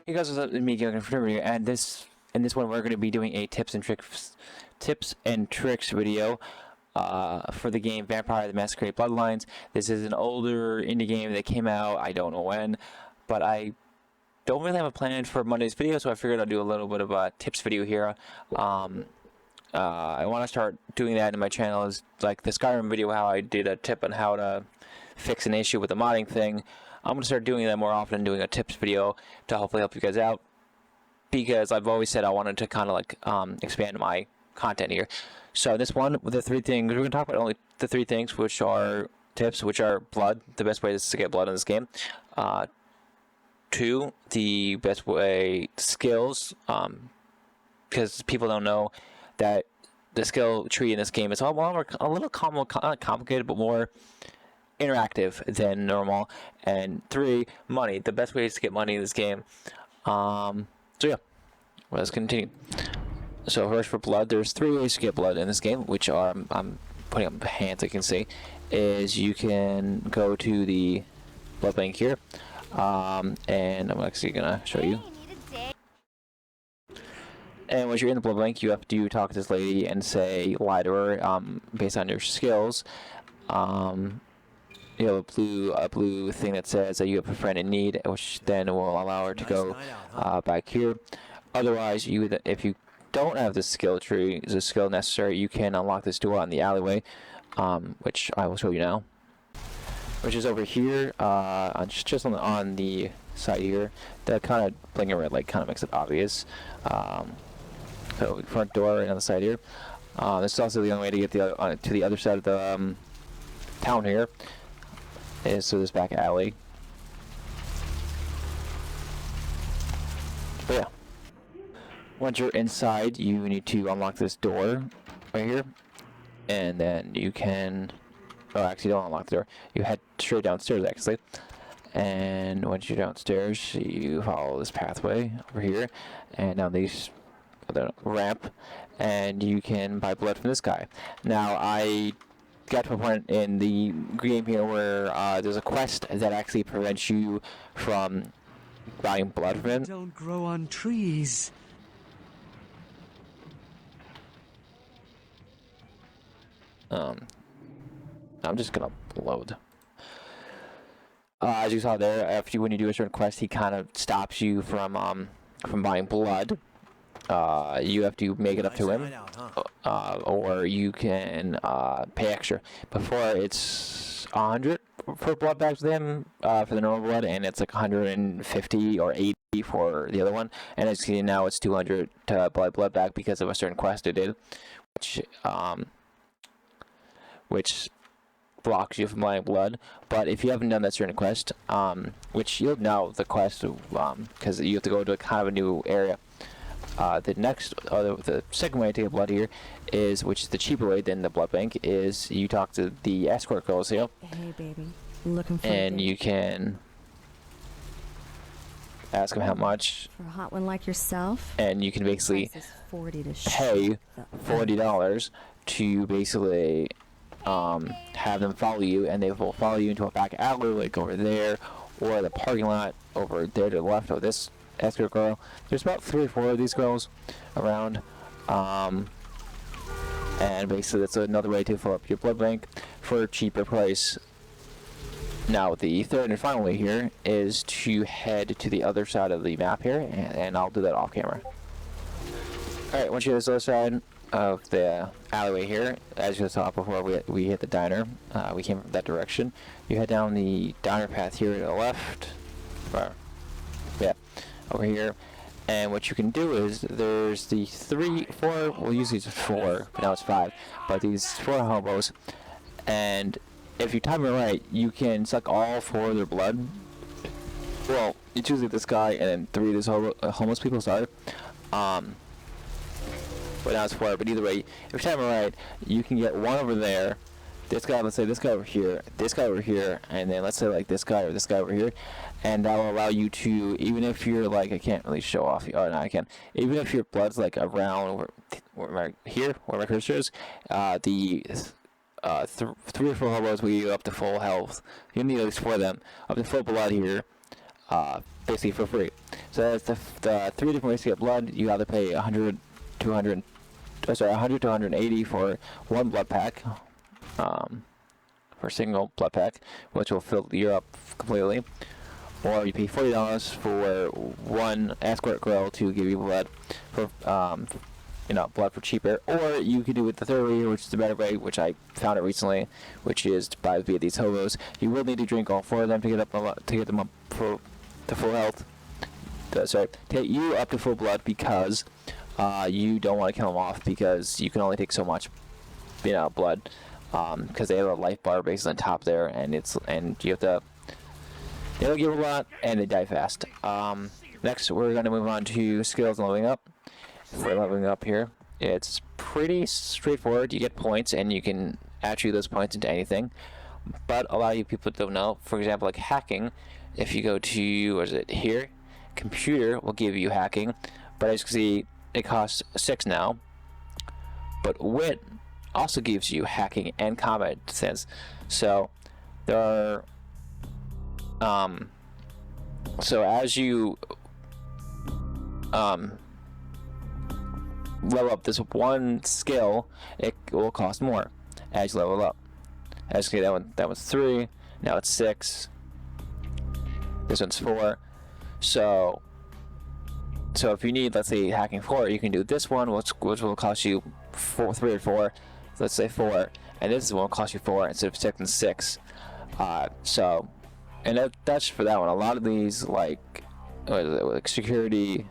Hey guys, what's up? It's me, GamerTag, and in this one we're going to be doing a tips and tricks video for the game Vampry: The Masquerade Bloodlines. This is an older indie game that came out, I don't know when, but I don't really have a plan for Monday's video, so I figured I'd do a little bit of a tips video here. I want to start doing that in my channel, is like the Skyrim video, how I did a tip on how to fix an issue with the modding thing. I'm going to start doing that more often, doing a tips video to hopefully help you guys out, because I've always said I wanted to kind of like expand my content here. So this one, with the three things, we're going to talk about only the three things, which are tips, which are blood, the best way is to get blood in this game. Two, the best way, skills, because people don't know that the skill tree in this game is a little complicated, but more interactive than normal. And three, money, the best ways to get money in this game. So yeah, let's continue. So first, for blood, there's three ways to get blood in this game, which are, I'm putting up hands, I can see, is you can go to the blood bank here, and I'm actually gonna show you. And once you're in the blood bank, you have to talk to this lady and say, lie to her, based on your skills. You have a blue thing that says that you have a friend in need, which then will allow her to go back here. Otherwise, if you don't have the skill tree, the skill necessary, you can unlock this door on the alleyway, which I will show you now. Which is over here, just on the side here. That kind of blinking red light kind of makes it obvious. So front door right on the side here. This is also the only way to get to the other side of the town here. Is through this back alley. But yeah, once you're inside, you need to unlock this door right here, and then you can. Oh, actually, don't unlock the door. You head straight downstairs, actually. And once you're downstairs, you follow this pathway over here, and down these ramp, and you can buy blood from this guy. Now, I got to a point in the game here where there's a quest that actually prevents you from buying blood from him. Don't grow on trees. I'm just gonna load. As you saw there, when you do a certain quest, he kind of stops you from buying blood. You have to make it up to him, or you can pay extra. Before, it's 100 for blood bags with him for the normal blood, and it's like 150 or 80 for the other one. And as you see now, it's 200 to buy blood back because of a certain quest it did, which blocks you from buying blood. But if you haven't done that certain quest, which you'll know the quest, because you have to go to kind of a new area. The second way to get blood here is, which is the cheaper way than the blood bank, is you talk to the escort girls here. Hey baby, looking for and you can ask them how much. For a hot one like yourself. And you can basically pay $40 to basically have them follow you, and they will follow you into a back alley, like over there, or the parking lot over there to the left of this escort girl. There's about 3 or 4 of these girls around, and basically that's another way to fill up your blood bank for a cheaper price. Now the third and final way here is to head to the other side of the map here, and I'll do that off camera. Alright, once you hit this other side of the alleyway here, as you saw before we hit the diner, we came from that direction. You head down the diner path here to the left, yeah, over here, and what you can do is there's the 4, well usually it's 4, but now it's 5, but these 4 hobos, and if you time it right, you can suck all 4 of their blood. Well, it's usually this guy and then 3 of these homeless people, sorry. But now it's 4, but either way, if you time it right, you can get one over there, this guy, let's say this guy over here, this guy over here, and then let's say like this guy or this guy over here, and that will allow you to, even if you're like, I can't really show off, oh no I can, even if your blood's like around here, where my cursor is, the 3 or 4 hobos will give you up to full health. You need at least 4 of them, up to full blood here, basically for free. So that's the 3 different ways to get blood. You either pay 100 to 180 for one blood pack, for a single blood pack, which will fill you up completely, or you pay $40 for one escort girl to give you blood for blood for cheaper, or you could do it the third way, which is the better way, which I found it recently, which is to buy via these hobos. You will need to drink all 4 of them to get them up to full health. To get you up to full blood, because you don't want to kill them off, because you can only take so much blood, because they have a life bar based on top there, and you have to. They don't give a lot, and they die fast. Next, we're going to move on to skills and leveling up. For leveling up here, it's pretty straightforward. You get points, and you can attribute those points into anything. But a lot of you people don't know. For example, like hacking, if you go to, what is it, here? Computer will give you hacking. But as you can see, it costs 6 now. But wit also gives you hacking and combat sense. So there are so as you level up this one skill, it will cost more as you level up. As you can see, that one's 3, now it's 6. This one's 4. So if you need, let's say, hacking 4, you can do this one, which will cost you 3 or 4. Let's say 4, and this one will cost you 4 instead of 6 and 6. And that's for that one. A lot of these, like security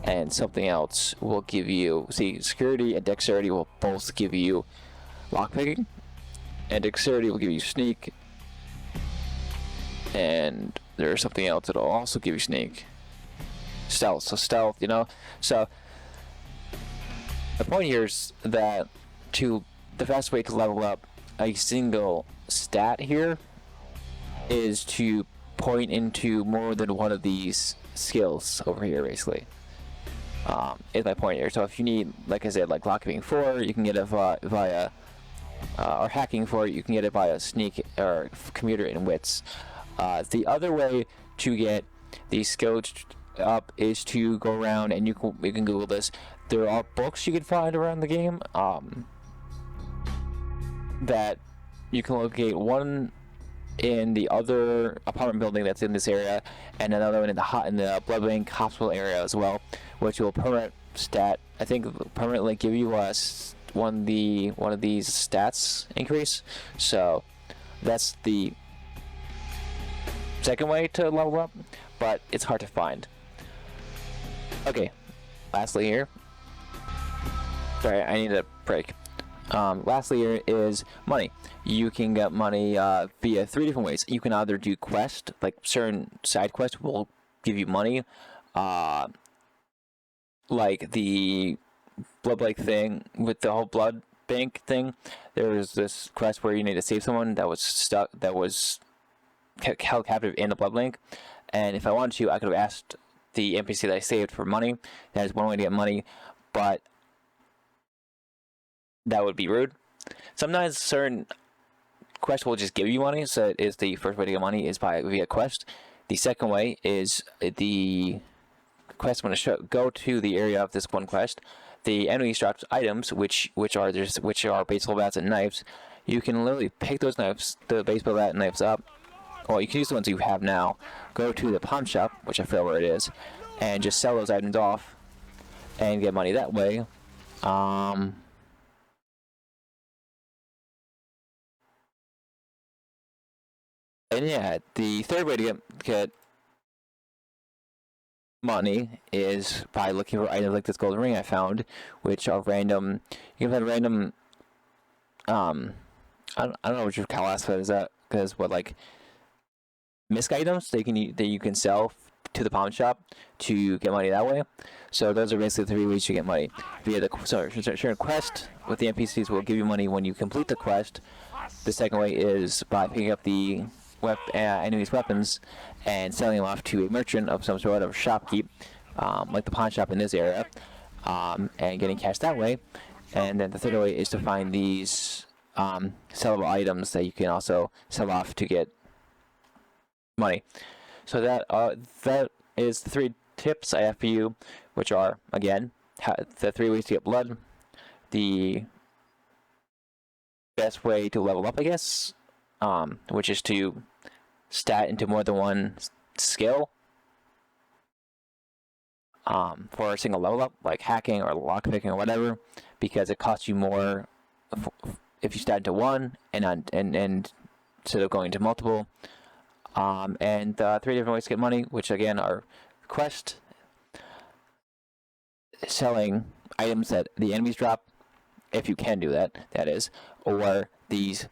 and something else, will give you. See, security and dexterity will both give you lockpicking, and dexterity will give you sneak. And there's something else that'll also give you sneak. Stealth. So stealth, So the point here is that the fast way to level up a single stat here is to point into more than one of these skills over here, basically. Is my point here. So if you need, like I said, like lockpicking 4, you can get it via or hacking 4, you can get it via sneak or commuter and wits. The other way to get these skills up is to go around, and you can Google this. There are books you can find around the game that you can locate, one in the other apartment building that's in this area, and another one in the blood bank hospital area as well, which will permanently give you one of these stats increase. So that's the second way to level up, but it's hard to find. Okay, lastly here, sorry, I need a break. Lastly here is money. You can get money via 3 different ways. You can either do quest, like certain side quests will give you money, like the blood bank thing with the whole blood bank thing. There's this quest where you need to save someone that was held captive in the blood bank, and if I wanted to, I could have asked the NPC that I saved for money. That is one way to get money, but that would be rude. Sometimes certain quests will just give you money, so it is the first way to get money is via quest. The second way is the quest. I'm going to go to the area of this one quest. The enemy drops items, which are baseball bats and knives. You can literally pick those knives, the baseball bat and knives up. Or you can use the ones you have now. Go to the pawn shop, which I forget where it is, and just sell those items off and get money that way. And yeah, the third way to get money is by looking for items like this gold ring I found, which are random. You can find random. I don't know what your class is that, because like misc items that you can sell to the pawn shop to get money that way. So those are basically 3 ways to get money via the certain quest with the NPCs will give you money when you complete the quest. The second way is by picking up the enemy's weapons and selling them off to a merchant of some sort of shopkeep, like the pawn shop in this area, and getting cash that way. And then the third way is to find these sellable items that you can also sell off to get money. So that is the 3 tips I have for you, which are, again, the 3 ways to get blood, the best way to level up, I guess, which is to stat into more than one skill for a single level up, like hacking or lockpicking or whatever, because it costs you more if you stat into one and instead of going to multiple. And 3 different ways to get money, which again are quest, selling items that the enemies drop, if you can do that, that is, or these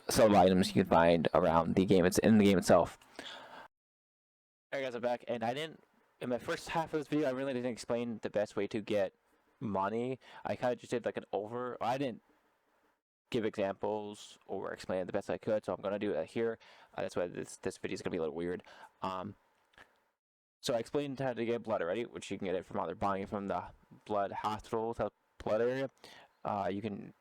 sellable items you can find around the game. It's in the game itself. Alright guys, I'm back, and I didn't, in my first half of this video, I really didn't explain the best way to get money. I kind of just did like I didn't give examples or explain it the best I could, so I'm going to do that here. That's why this video is going to be a little weird. So I explained how to get blood already, which you can get it from either buying it from the blood hospital, the blood area. You can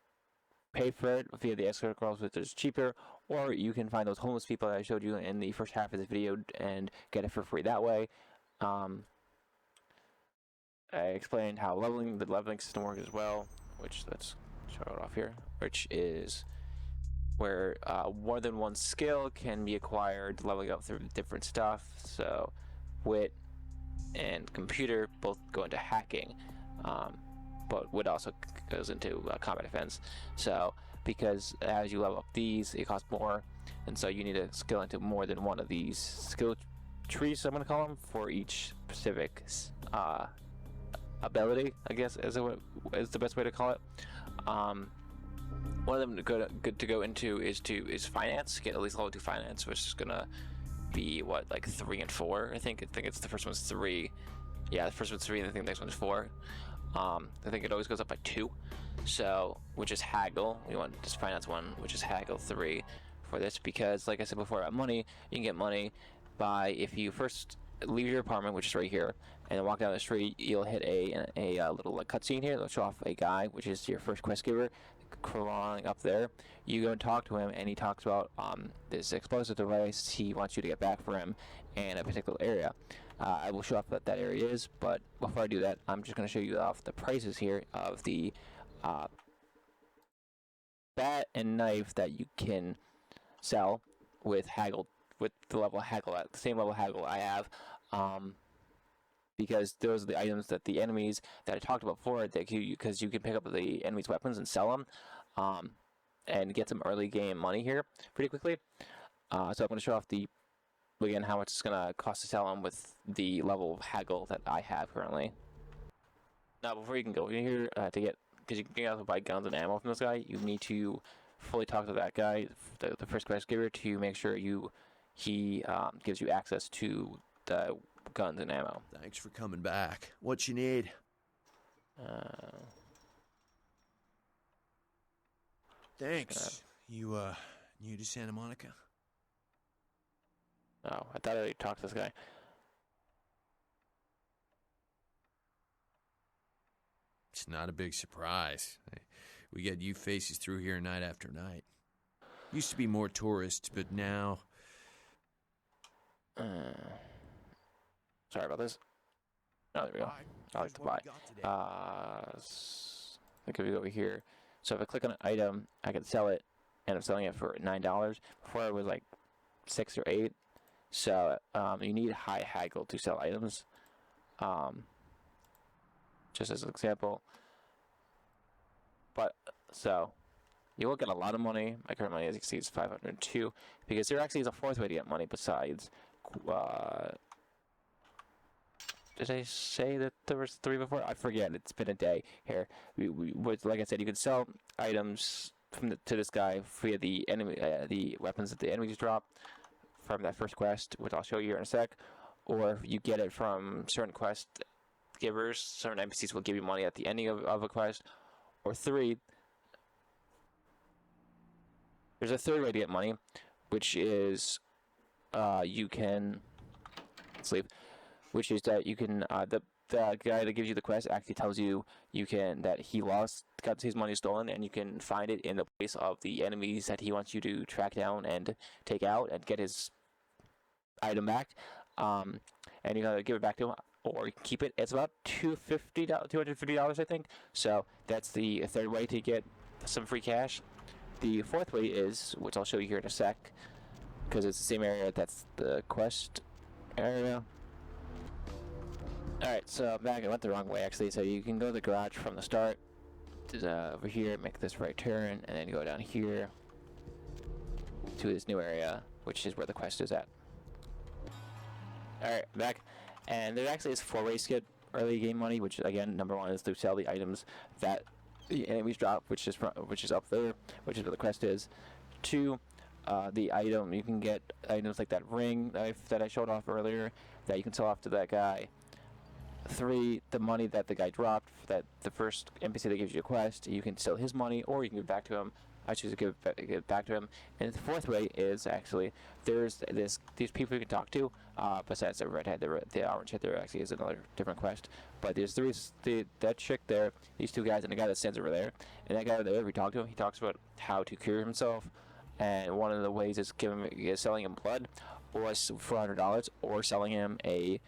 pay for it via the escort girls, which is cheaper, or you can find those homeless people that I showed you in the first half of this video and get it for free that way. I explained how the leveling system works as well, which let's show it off here, which is where more than one skill can be acquired leveling up through different stuff. So wit and computer both go into hacking, but wit also goes into combat defense. So because as you level up these, it costs more, and so you need to skill into more than one of these skill trees, I'm going to call them, for each specific ability, I guess is the best way to call it. One of them good to go into is finance. Get at least level 2 finance, which is gonna be what, like 3 and 4. I think it's the first one's 3. Yeah, the first one's 3, and I think the next one's 4. I think it always goes up by 2. So, which is haggle. We want this finance one, which is haggle 3 for this, because like I said before about money, you can get money by, if you first leave your apartment, which is right here, and then walk down the street, you'll hit a little like cutscene here. They'll show off a guy, which is your first quest giver, crawling up there. You go and talk to him, and he talks about this explosive device he wants you to get back for him in a particular area. I will show off what that area is, but before I do that, I'm just going to show you off the prices here of the bat and knife that you can sell with haggle, with the level of haggle at the same level of haggle I have. Because those are the items that the enemies that I talked about before, because you can pick up the enemies' weapons and sell them, and get some early game money here pretty quickly. So I'm going to show off again how much it's going to cost to sell them with the level of haggle that I have currently. Now, before you can go in here because you can also buy guns and ammo from this guy, you need to fully talk to that guy, the first quest giver, to make sure he gives you access to the guns and ammo. Thanks for coming back. What you need? Thanks. You new to Santa Monica? Oh, I thought I already talked to this guy. It's not a big surprise. We get you faces through here night after night. Used to be more tourists, but now... Sorry about this. Oh, there we go. I like to buy. Look, if we go over here. So if I click on an item, I can sell it, and I'm selling it for $9. Before it was like 6 or 8. So you need high haggle to sell items. Just as an example. But so you will get a lot of money. My current money, as you can see, is 502, because there actually is a 4th way to get money besides. Did I say that there was 3 before? I forget. It's been a day here. Like I said, you can sell items to this guy via the weapons that the enemies drop from that first quest, which I'll show you here in a sec. Or you get it from certain quest givers. Certain NPCs will give you money at the ending of a quest. Or 3, there's a 3rd way to get money, which is you can sleep. Which is that you can the guy that gives you the quest actually tells you that he got his money stolen, and you can find it in the place of the enemies that he wants you to track down and take out and get his item back, and you gotta give it back to him or keep it. It's about $250, I think. So that's the third way to get some free cash. The fourth way is, which I'll show you here in a sec, because it's the same area. That's the quest area. Alright, so back, I went the wrong way actually. So you can go to the garage from the start, over here, make this right turn, and then go down here to this new area, which is where the quest is at. Alright, back. And there actually is 4 ways to get early game money, which again, number 1 is to sell the items that the enemies drop, which is up there, which is where the quest is. 2, the item, you can get items like that ring that I showed off earlier that you can sell off to that guy. 3, the money that the guy dropped, that the first NPC that gives you a quest, you can steal his money or you can give it back to him. I choose to give it back to him. And the fourth way is actually there's these people you can talk to. Besides the redhead, the orange head, there actually is another different quest. But there's that chick there, these 2 guys, and the guy that stands over there. And that guy over there, if you talk to him, he talks about how to cure himself. And one of the ways is selling him blood, or $400, or selling him a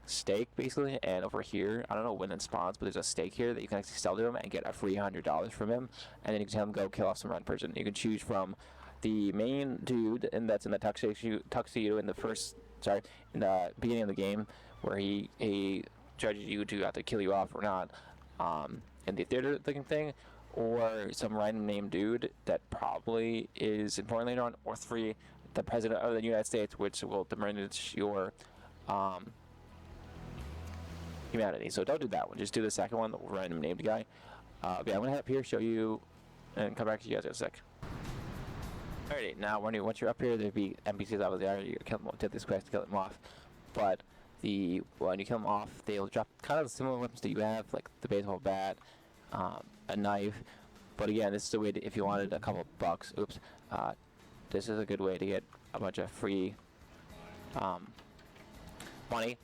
steak basically. And over here, I don't know when it spawns, but there's a steak here that you can actually sell to him and get a free $100 from him, and then you can tell him go kill off some random person. You can choose from the main dude, and that's in the tuxedo in the beginning of the game, where he judges you to have to kill you off or not, in the theater looking thing, or some random named dude that probably is important later on, or 3, the president of the United States, which will diminish your humanity. So don't do that one. Just do the second one, the random named guy. Yeah, I'm gonna head up here, show you, and come back to you guys in a sec. Alrighty, now once you're up here, there'll be NPCs out there. You kill them, take this quest to kill them off. But when you kill them off, they'll drop kind of similar weapons that you have, like the baseball bat, a knife. But again, this is a way to, if you wanted a couple bucks. Oops. This is a good way to get a bunch of free money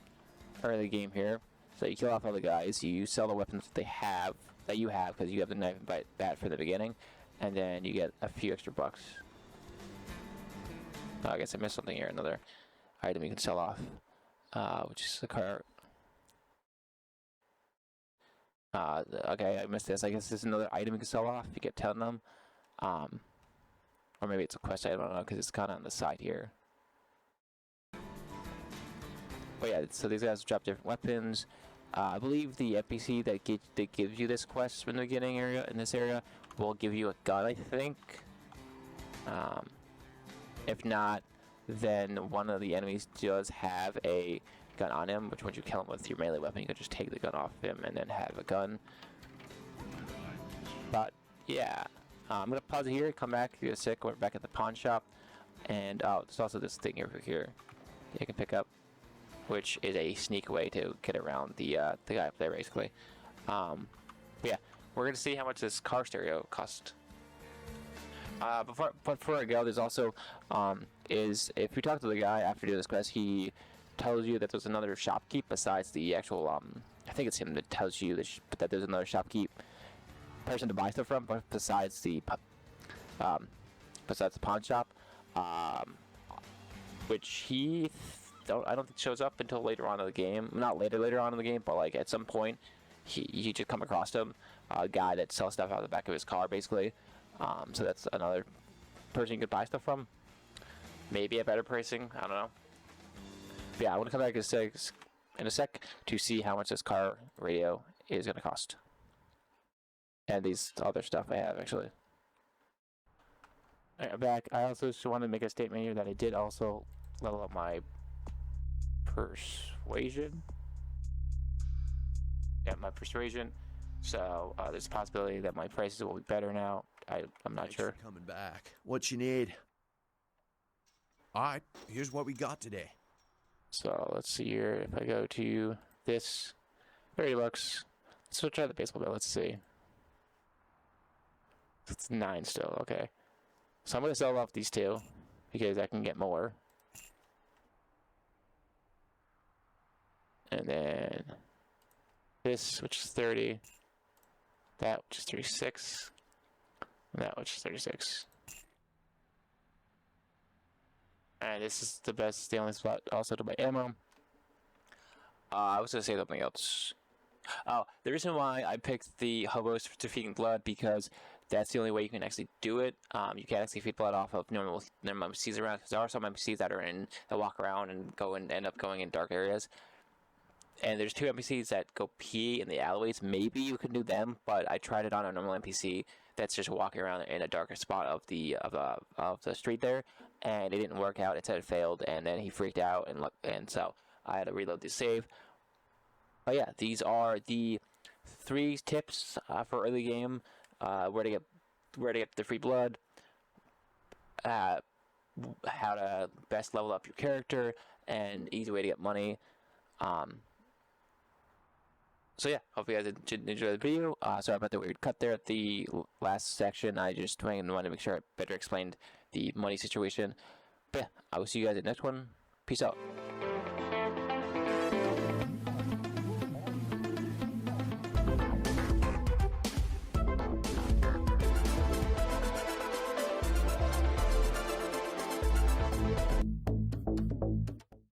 early game here. So you kill off all the guys, you sell the weapons that you have, because you have the knife and bat for the beginning, and then you get a few extra bucks. Oh, I guess I missed something here. Another item you can sell off, which is the car. Okay, I missed this. I guess this is another item you can sell off. You get 10 of them, or maybe it's a quest item. I don't know, because it's kind of on the side here. But yeah, so these guys drop different weapons. I believe the NPC that gives you this quest in the beginning area, in this area, will give you a gun, I think. If not, then one of the enemies does have a gun on him, which once you kill him with your melee weapon, you can just take the gun off him and then have a gun. But yeah, I'm gonna pause it here, come back, get a sec. We're back at the pawn shop, and there's also this thing over here you can pick up, which is a sneak way to get around the guy up there, basically. But yeah, we're gonna see how much this car stereo cost. Before I go, there's also is if you talk to the guy after doing this quest, he tells you that there's another shopkeep besides the actual I think it's him that tells you that there's another shopkeep person to buy stuff from, but besides the pawn shop, which I don't think shows up until later on in the game. Not later on in the game, but like at some point, you just come across him, a guy that sells stuff out of the back of his car, basically. So that's another person you could buy stuff from. Maybe at better pricing, I don't know. But yeah, I want to come back in a sec to see how much this car radio is going to cost. And these other stuff I have, actually. Alright, I'm back. I also just want to make a statement here that I did also level up my persuasion. Yeah, my persuasion. So there's a possibility that my prices will be better now. I'm not sure. Thanks for coming back. What you need? All right, here's what we got today. So let's see here. If I go to this, $30. Let's try the baseball bat. Let's see. It's 9 still. Okay. So I'm gonna sell off these 2 because I can get more. And then this, which is 30. That, which is 36. And that, which is 36. And this is the only spot also to buy ammo. I was gonna say something else. Oh, the reason why I picked the hobos to feeding blood, because that's the only way you can actually do it. You can't actually feed blood off of normal NPCs around, because there are some NPCs that walk around and end up going in dark areas. And there's 2 NPCs that go pee in the alleyways. Maybe you can do them, but I tried it on a normal NPC that's just walking around in a darker spot of the street there, and it didn't work out. It said it failed, and then he freaked out, and so I had to reload the save. But yeah, these are the 3 tips for early game. Where to get the free blood, how to best level up your character, and easy way to get money. So yeah, hope you guys enjoyed the video. Sorry about the weird cut there at the last section. I just wanted to make sure I better explained the money situation. But yeah, I will see you guys in the next one. Peace out.